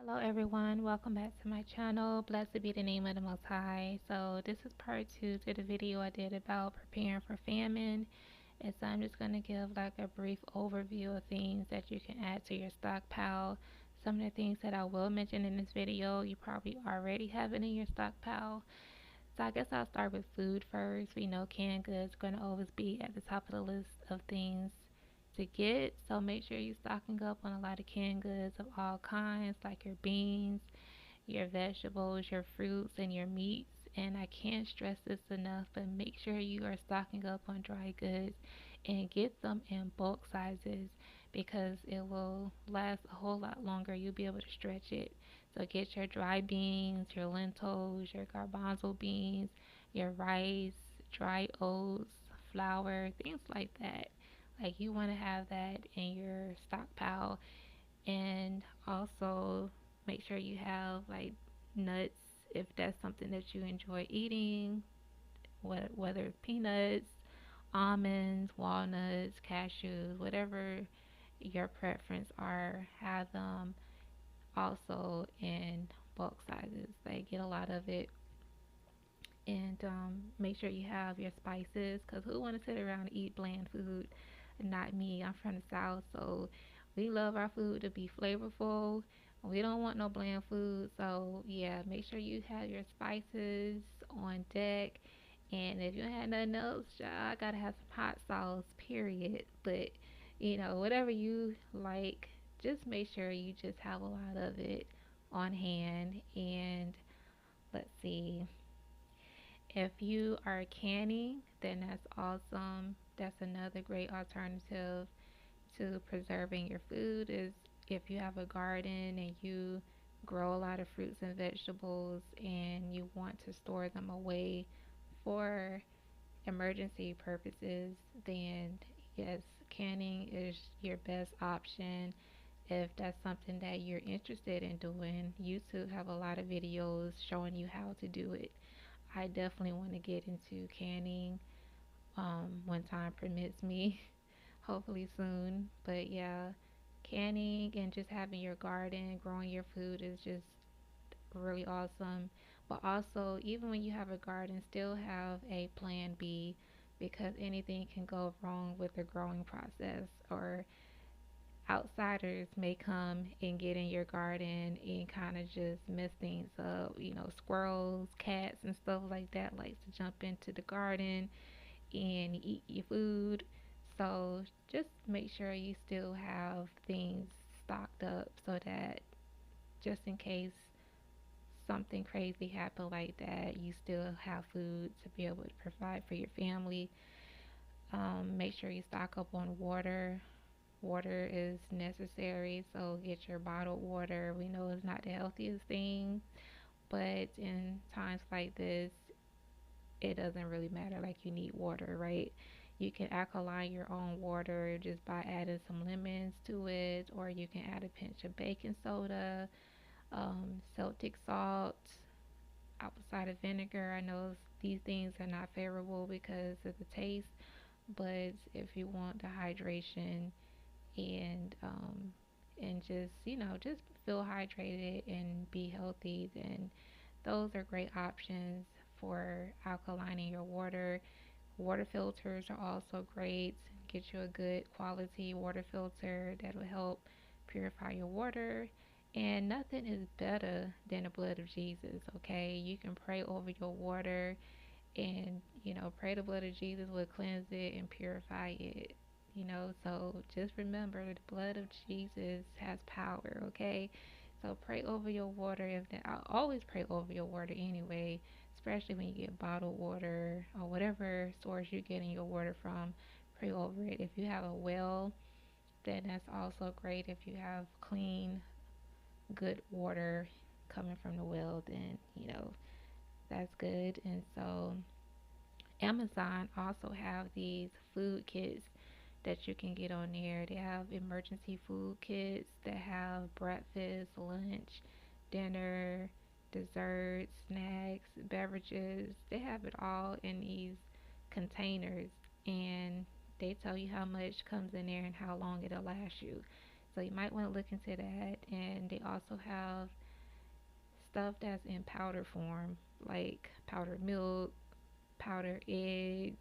Hello everyone, welcome back to my channel. Blessed be the name of the Most High. So this is part 2 to the video I did about preparing for famine. And so I'm just going to give like a brief overview of things that you can add to your stockpile. Some of the things that I will mention in this video, you probably already have it in your stockpile. So I guess I'll start with food first. We know canned goods are going to always be at the top of the list of things to get. So make sure you're stocking up on a lot of canned goods of all kinds, like your beans, your vegetables, your fruits, and your meats. And I can't stress this enough, but make sure you are stocking up on dry goods and get them in bulk sizes because it will last a whole lot longer. You'll be able to stretch it. So get your dry beans, your lentils, your garbanzo beans, your rice, dry oats, flour, things like that. Like you want to have that in your stockpile, and also make sure you have like nuts if that's something that you enjoy eating, whether it's peanuts, almonds, walnuts, cashews, whatever your preference are, have them also in bulk sizes. Like get a lot of it, and make sure you have your spices because who want to sit around and eat bland food? Not me. I'm from the South, so we love our food to be flavorful. We don't want no bland food. So yeah, make sure you have your spices on deck. And if you don't have nothing else, I gotta have some hot sauce, period. But whatever you like, just make sure you just have a lot of it on hand. And let's see, if you are canning, then that's awesome. That's another great alternative to preserving your food is if you have a garden and you grow a lot of fruits and vegetables and you want to store them away for emergency purposes, then yes, canning is your best option. If that's something that you're interested in doing, YouTube have a lot of videos showing you how to do it. I definitely want to get into canning when time permits me, hopefully soon. But yeah, canning and just having your garden, growing your food is just really awesome. But also, even when you have a garden, still have a plan B because anything can go wrong with the growing process, or outsiders may come and get in your garden and kind of just mess things up. Squirrels, cats, and stuff like that likes to jump into the garden and eat your food. So just make sure you still have things stocked up so that just in case something crazy happen like that, you still have food to be able to provide for your family. Make sure you stock up on water. Water is necessary, so get your bottled water. We know it's not the healthiest thing, but in times like this, it doesn't really matter. Like, you need water, right? You can alkaline your own water just by adding some lemons to it, or you can add a pinch of baking soda, Celtic salt, apple cider vinegar. I know these things are not favorable because of the taste, but if you want the hydration and just feel hydrated and be healthy, then those are great options for alkalining your water. Water filters are also great. Get you a good quality water filter that will help purify your water. And nothing is better than the blood of Jesus, okay? You can pray over your water and, pray the blood of Jesus will cleanse it and purify it. So just remember the blood of Jesus has power, okay? So pray over your water. I always pray over your water anyway, especially when you get bottled water or whatever source you're getting your water from. Pray over it. If you have a well, then that's also great. If you have clean, good water coming from the well, then that's good. And so Amazon also have these food kits that you can get on there. They have emergency food kits that have breakfast, lunch, dinner, desserts, snacks, beverages. They have it all in these containers, and they tell you how much comes in there and how long it'll last you. So you might want to look into that. And they also have stuff that's in powder form, like powdered milk, powdered eggs,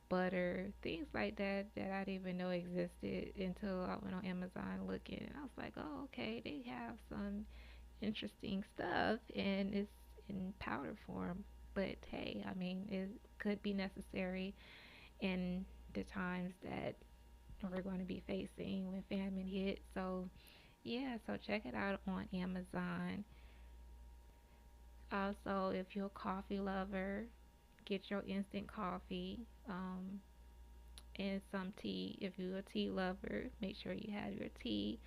butter, things like that that I didn't even know existed until I went on Amazon looking. And I was like, oh, okay, they have some interesting stuff and it's in powder form. But hey, I mean, it could be necessary in the times that we're going to be facing when famine hits. So, yeah, so check it out on Amazon. Also, if you're a coffee lover, get your instant coffee and some tea. If you're a tea lover, make sure you have your tea.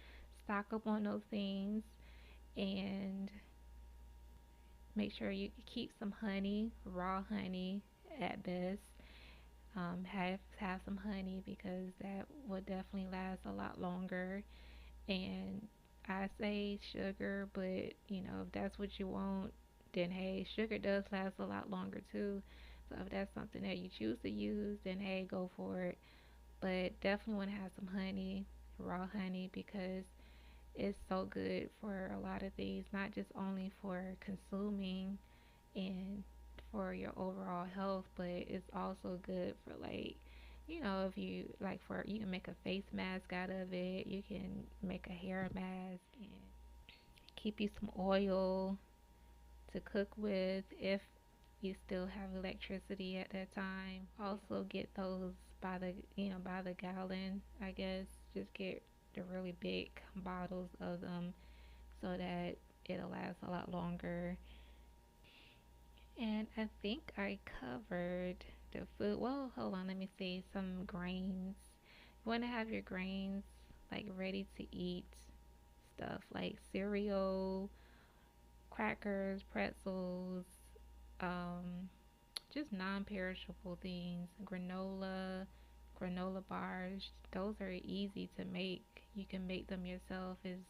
Stock up on those things and make sure you keep some honey, raw honey at best. Have some honey because that will definitely last a lot longer. And I say sugar, but if that's what you want, then hey, sugar does last a lot longer too. So if that's something that you choose to use, then hey, go for it. But definitely want to have some honey, raw honey, because it's so good for a lot of things, not just only for consuming and for your overall health, but it's also good for like, if you like for you can make a face mask out of it, you can make a hair mask and keep you some oil to cook with if you still have electricity at that time. Also get those by the gallon, I guess. Just get the really big bottles of them so that it'll last a lot longer. And I think I covered the food. Well, hold on, let me see. Some grains. You want to have your grains like ready to eat stuff like cereal, crackers, pretzels, um, just non perishable things. Granola bars. Those are easy to make. You can make them yourself. It's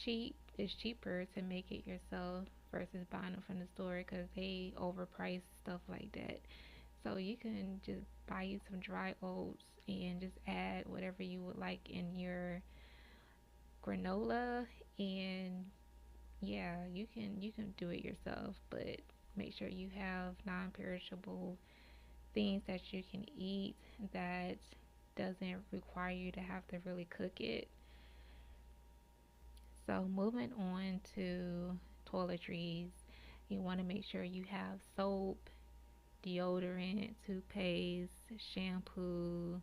cheaper to make it yourself versus buying them from the store because they overprice stuff like that. So you can just buy you some dry oats and just add whatever you would like in your granola, and yeah, you can do it yourself, but make sure you have non-perishable things that you can eat that doesn't require you to have to really cook it. So moving on to toiletries, you want to make sure you have soap, deodorant, toothpaste, shampoo,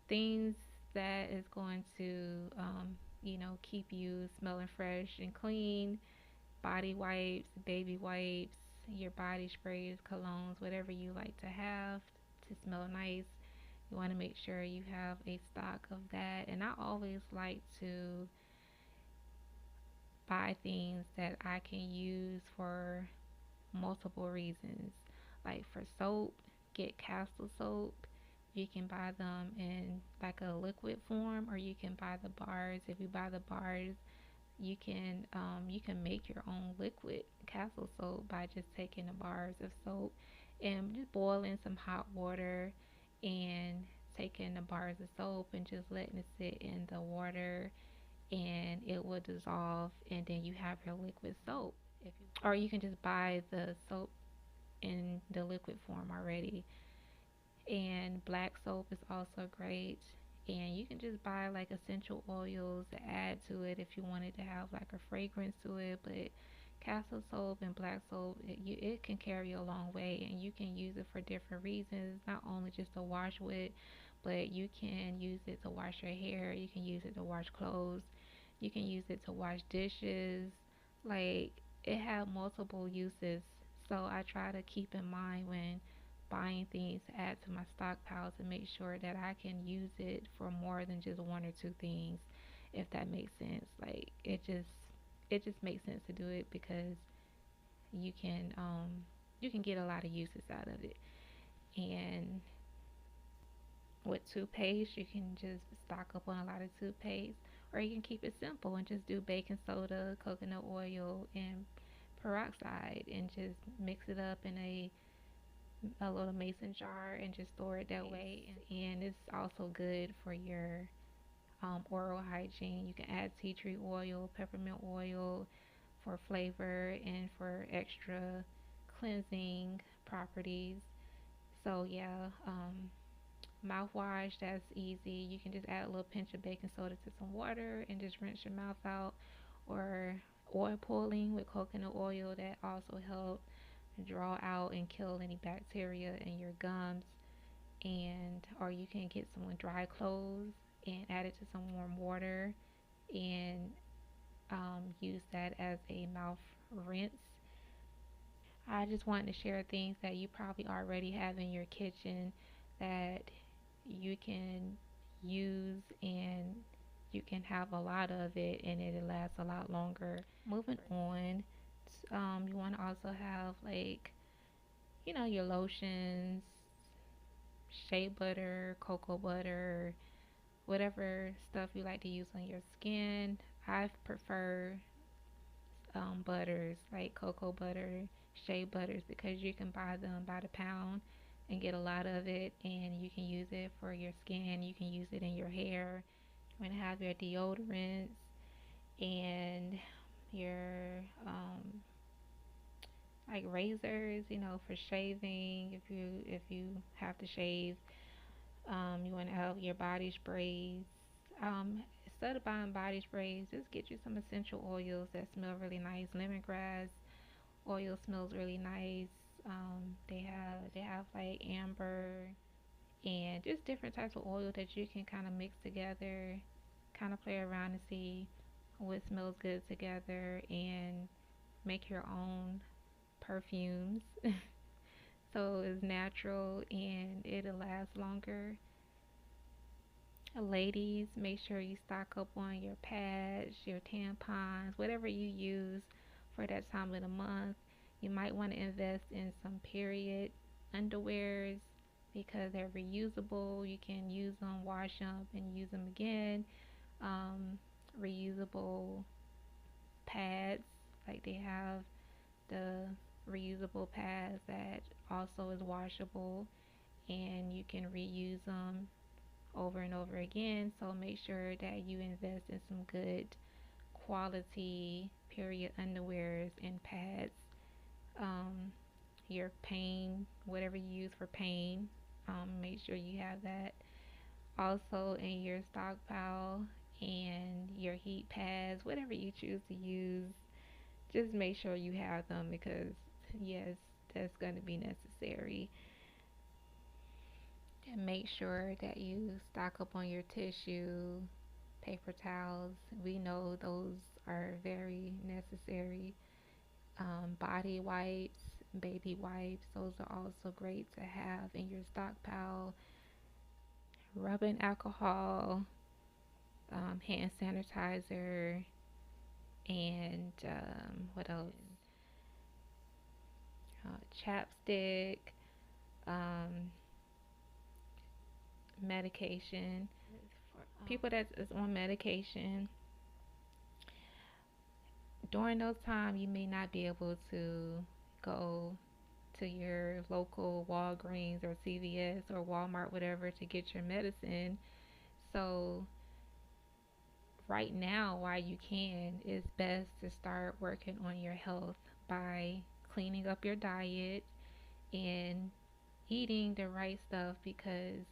things that is going to, keep you smelling fresh and clean. Body wipes, baby wipes, your body sprays, colognes, whatever you like to have to smell nice. You want to make sure you have a stock of that. And I always like to buy things that I can use for multiple reasons. Like for soap, get Castle soap. You can buy them in like a liquid form, or you can buy the bars. If you buy the bars, you can make your own liquid Castle soap by just taking the bars of soap and just boiling some hot water and taking the bars of soap and just letting it sit in the water and it will dissolve and then you have your liquid soap. Or you can just buy the soap in the liquid form already. And black soap is also great. And you can just buy like essential oils to add to it if you wanted to have like a fragrance to it. But castle soap and black soap, it can carry a long way, and you can use it for different reasons. Not only just to wash with, but you can use it to wash your hair. You can use it to wash clothes. You can use it to wash dishes. Like it has multiple uses. So I try to keep in mind when buying things to add to my stockpile to make sure that I can use it for more than just one or two things, if that makes sense. Like it just makes sense to do it because you can um you can get a lot of uses out of it. And with toothpaste, you can just stock up on a lot of toothpaste, or you can keep it simple and just do baking soda, coconut oil, and peroxide, and just mix it up in a little mason jar and just store it that way. And it's also good for your oral hygiene. You can add tea tree oil, peppermint oil for flavor and for extra cleansing properties. So yeah, mouthwash, that's easy. You can just add a little pinch of baking soda to some water and just rinse your mouth out. Or oil pulling with coconut oil, that also helps draw out and kill any bacteria in your gums. And or you can get some dry clothes and add it to some warm water and use that as a mouth rinse. I just wanted to share things that you probably already have in your kitchen that you can use, and you can have a lot of it and it'll last a lot longer. Moving on, you want to also have, like, your lotions, shea butter, cocoa butter, whatever stuff you like to use on your skin. I prefer butters like cocoa butter, shea butters, because you can buy them by the pound and get a lot of it, and you can use it for your skin. You can use it in your hair. You're going to have your deodorants and your like razors, for shaving. If you have to shave, you want to have your body sprays. Instead of buying body sprays, just get you some essential oils that smell really nice. Lemongrass oil smells really nice. They have like amber and just different types of oil that you can kind of mix together, kind of play around and see what smells good together, and make your own perfumes. So it's natural and it'll last longer. Ladies, make sure you stock up on your pads, your tampons, whatever you use for that time of the month. You might want to invest in some period underwears because they're reusable. You can use them, wash them, and use them again. Um, Reusable pads, like they have the reusable pads that also is washable, and you can reuse them over and over again. So make sure that you invest in some good quality period underwears and pads. Um, your pain, whatever you use for pain, make sure you have that also in your stockpile, and your heat pads, whatever you choose to use. Just make sure you have them because, yes, that's going to be necessary. And make sure that you stock up on your tissue, paper towels. We know those are very necessary. Body wipes, baby wipes, those are also great to have in your stockpile. Rubbing alcohol, hand sanitizer, and what else? Chapstick, um, medication. People that is on medication, during those times you may not be able to go to your local Walgreens or CVS or Walmart, whatever, to get your medicine. So right now, while you can, it's best to start working on your health by cleaning up your diet and eating the right stuff, because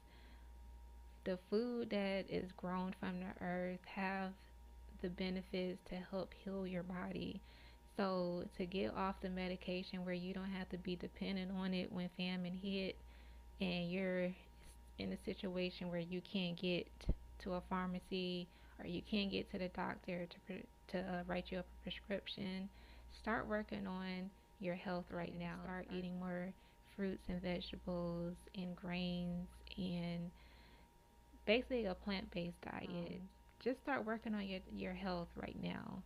the food that is grown from the earth have the benefits to help heal your body. So to get off the medication where you don't have to be dependent on it when famine hit and you're in a situation where you can't get to a pharmacy or you can't get to the doctor to write you up a prescription, start working on your health right now. Start eating more fruits and vegetables and grains and basically a plant-based diet. Just start working on your health right now.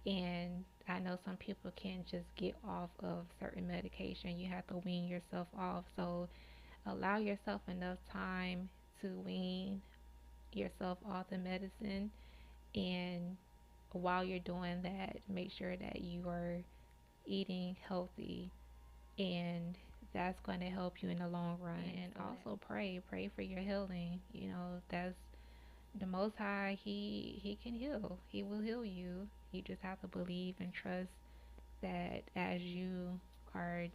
And I know some people can't just get off of certain medication. You have to wean yourself off. So allow yourself enough time to wean yourself off the medicine. And while you're doing that, make sure that you are eating healthy, and that's going to help you in the long run. And also pray for your healing. That's The Most High, he can heal. He will heal you. You just have to believe and trust that as you are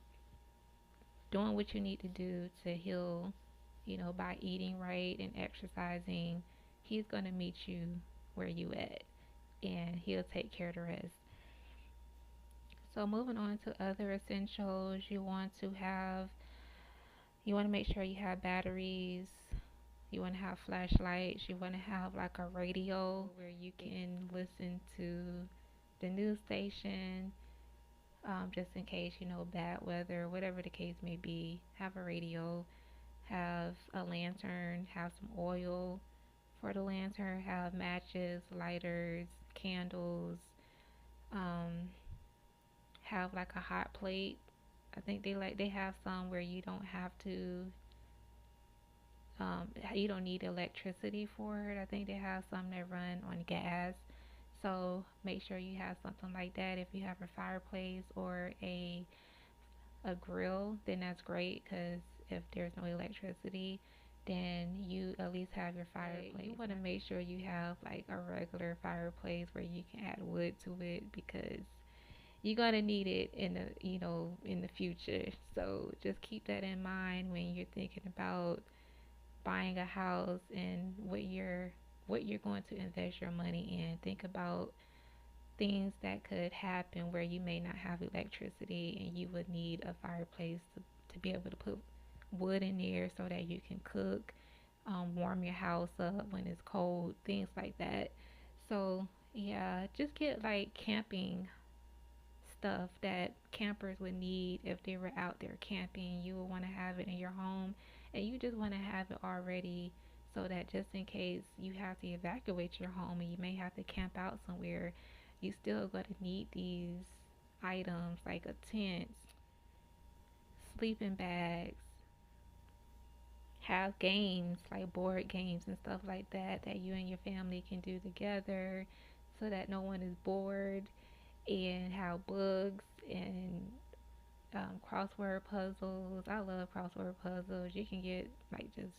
doing what you need to do to heal, by eating right and exercising, he's gonna meet you where you at, and he'll take care of the rest. So moving on to other essentials, you want to make sure you have batteries. You want to have flashlights. You want to have like a radio where you can listen to the news station, just in case, bad weather, whatever the case may be. Have a radio, have a lantern, have some oil for the lantern, have matches, lighters, candles, um, have like a hot plate. I think they have some where you don't need electricity for it. I think they have some that run on gas. So make sure you have something like that. If you have a fireplace or a grill, then that's great, because if there's no electricity, then you at least have your fireplace. You want to make sure you have like a regular fireplace where you can add wood to it, because you're gonna need it in the future. So just keep that in mind when you're thinking about buying a house and what you're going to invest your money in. Think about things that could happen where you may not have electricity and you would need a fireplace to be able to put wood in there so that you can cook, warm your house up when it's cold, things like that. So yeah, just get like camping stuff that campers would need if they were out there camping. You would want to have it in your home, and you just want to have it already so that just in case you have to evacuate your home and you may have to camp out somewhere, you still going to need these items like a tent, sleeping bags, have games like board games and stuff like that that you and your family can do together so that no one is bored, and have books and crossword puzzles. I love crossword puzzles. You can get like just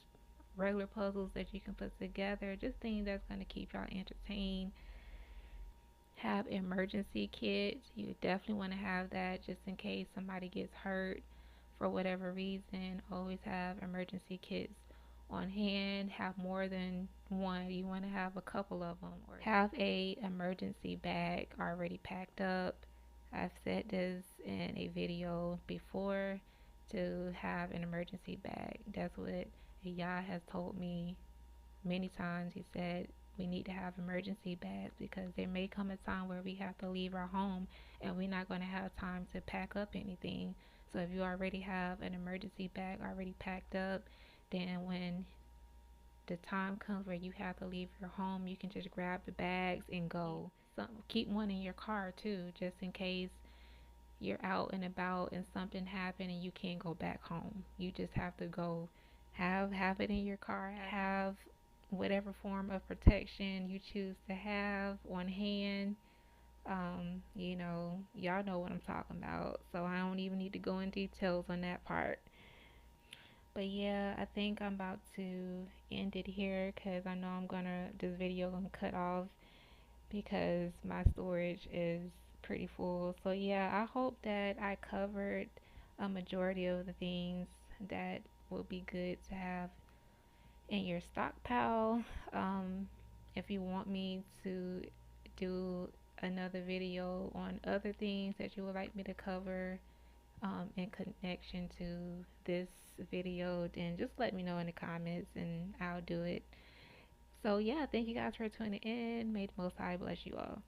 regular puzzles that you can put together, just things that's going to keep y'all entertained. Have emergency kits. You definitely want to have that just in case somebody gets hurt for whatever reason. Always have emergency kits on hand. Have more than one. You want to have a couple of them, or have a emergency bag already packed up. I've said this in a video before, to have an emergency bag. That's what Yah has told me many times. He said we need to have emergency bags because there may come a time where we have to leave our home and we're not going to have time to pack up anything. So if you already have an emergency bag already packed up, then when the time comes where you have to leave your home, you can just grab the bags and go. Keep one in your car too, just in case you're out and about and something happened and you can't go back home. You just have to go. Have it in your car. Have whatever form of protection you choose to have on hand. Y'all know what I'm talking about, so I don't even need to go in details on that part. But yeah, I think I'm about to end it here because I know this video gonna cut off because my storage is pretty full. So yeah, I hope that I covered a majority of the things that will be good to have in your stockpile. If you want me to do another video on other things that you would like me to cover, in connection to this video, then just let me know in the comments and I'll do it. So yeah, thank you guys for tuning in. May the Most High bless you all.